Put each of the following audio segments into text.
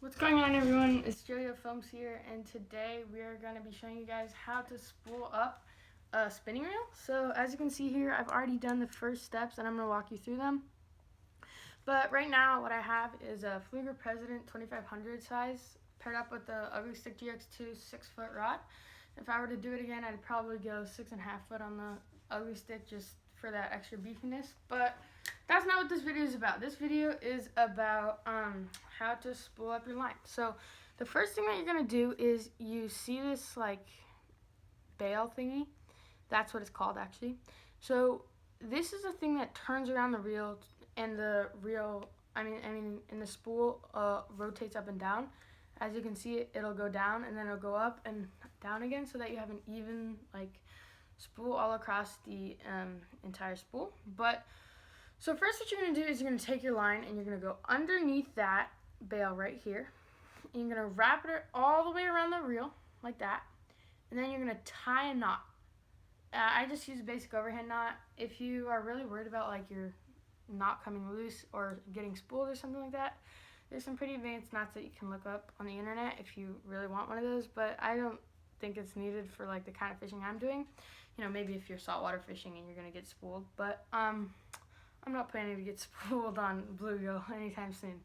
What's going on, everyone? It's Jojo Films here, and today we are going to be showing you guys how to spool up a spinning reel. So as you can see here, I've already done the first steps and I'm going to walk you through them. But right now what I have is a Fluger President 2500 size paired up with the Ugly Stick GX2 6-foot rod. If I were to do it again, I'd probably go 6.5 foot on the Ugly Stick just for that extra beefiness. But that's not what this video is about. This video is about how to spool up your line. So the first thing that you're going to do is you see this like bail thingy. That's what it's called actually. So this is a thing that turns around the reel, and the reel, and the spool rotates up and down. As you can see, it'll go down and then it'll go up and down again, so that you have an even like spool all across the entire spool. So first what you're going to do is you're going to take your line and you're going to go underneath that bail right here. And you're going to wrap it all the way around the reel like that. And then you're going to tie a knot. I just use a basic overhand knot. If you are really worried about like your knot coming loose or getting spooled or something like that, there's some pretty advanced knots that you can look up on the internet if you really want one of those. But I don't think it's needed for like the kind of fishing I'm doing. You know, maybe if you're saltwater fishing and you're going to get spooled. But I'm not planning to get spooled on bluegill anytime soon.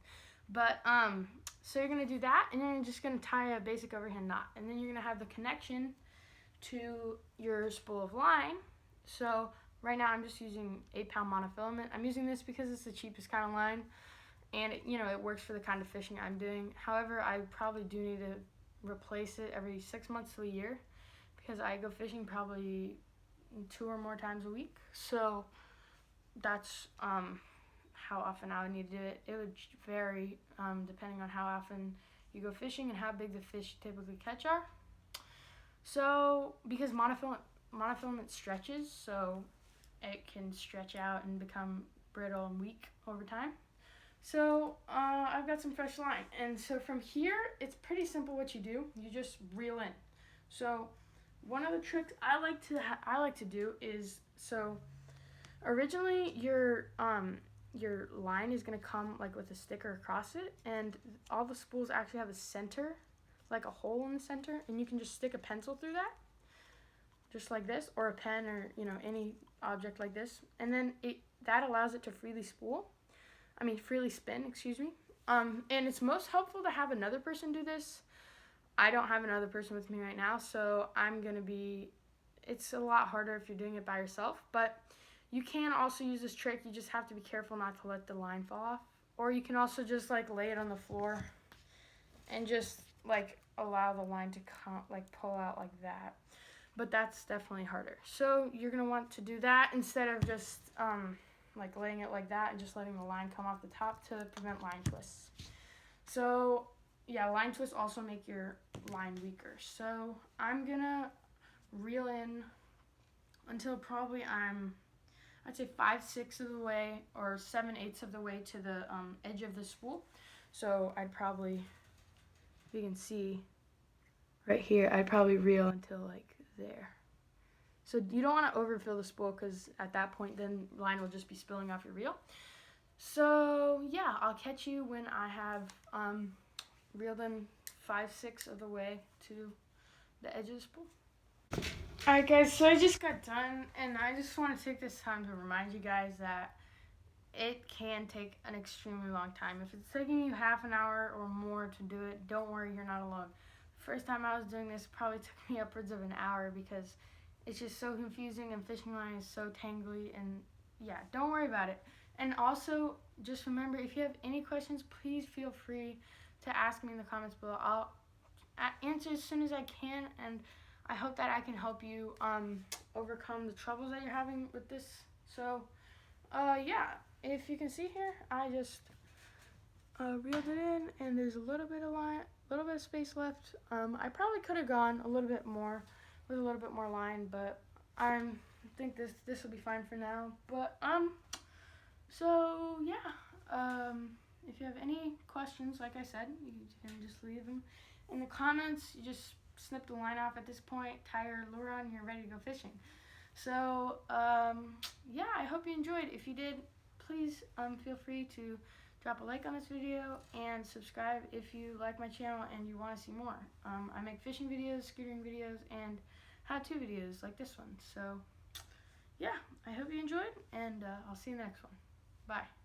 But so you're gonna do that, and then you're just gonna tie a basic overhand knot, and then you're gonna have the connection to your spool of line. So right now I'm just using 8-pound monofilament. I'm using this because it's the cheapest kind of line, and it works for the kind of fishing I'm doing. However, I probably do need to replace it every 6 months to a year because I go fishing probably 2 or more times a week. So that's how often I would need to do it. It would vary depending on how often you go fishing and how big the fish you typically catch are. So because monofilament stretches, so it can stretch out and become brittle and weak over time. So I've got some fresh line, and so from here it's pretty simple what you do. You just reel in. So one of the tricks I like to do is, so originally your line is going to come like with a sticker across it, and all the spools actually have a center, like a hole in the center, and you can just stick a pencil through that just like this, or a pen, or any object like this, and then that allows it to freely spin, excuse me. And it's most helpful to have another person do this. I don't have another person with me right now, so it's a lot harder if you're doing it by yourself, but you can also use this trick. You just have to be careful not to let the line fall off. Or you can also just like lay it on the floor and just like allow the line to pull out like that. But that's definitely harder. So you're going to want to do that instead of just like laying it like that and just letting the line come off the top to prevent line twists. So yeah, line twists also make your line weaker. So I'm going to reel in until probably I'd say 5/6 of the way or 7/8 of the way to the edge of the spool. So I'd probably, if you can see right here, I'd probably reel until like there. So you don't want to overfill the spool, because at that point then line will just be spilling off your reel. So yeah, I'll catch you when I have reeled in 5/6 of the way to the edge of the spool. Alright guys, so I just got done, and I just want to take this time to remind you guys that it can take an extremely long time. If it's taking you half an hour or more to do it, don't worry, you're not alone. The first time I was doing this, it probably took me upwards of an hour because it's just so confusing and fishing line is so tangly, and yeah, don't worry about it. And also, just remember, if you have any questions, please feel free to ask me in the comments below. I'll answer as soon as I can, and I hope that I can help you overcome the troubles that you're having with this. So, yeah, if you can see here, I just reeled it in, and there's a little bit of space left. I probably could have gone a little bit more with a little bit more line, but I think this will be fine for now. But so yeah, if you have any questions, like I said, you can just leave them in the comments. You just snip the line off at this point, tie your lure on, and you're ready to go fishing. So yeah, I hope you enjoyed. If you did, please feel free to drop a like on this video, and subscribe if you like my channel and you want to see more. I make fishing videos, scootering videos, and how-to videos like this one. So yeah, I hope you enjoyed, and I'll see you in the next one. Bye.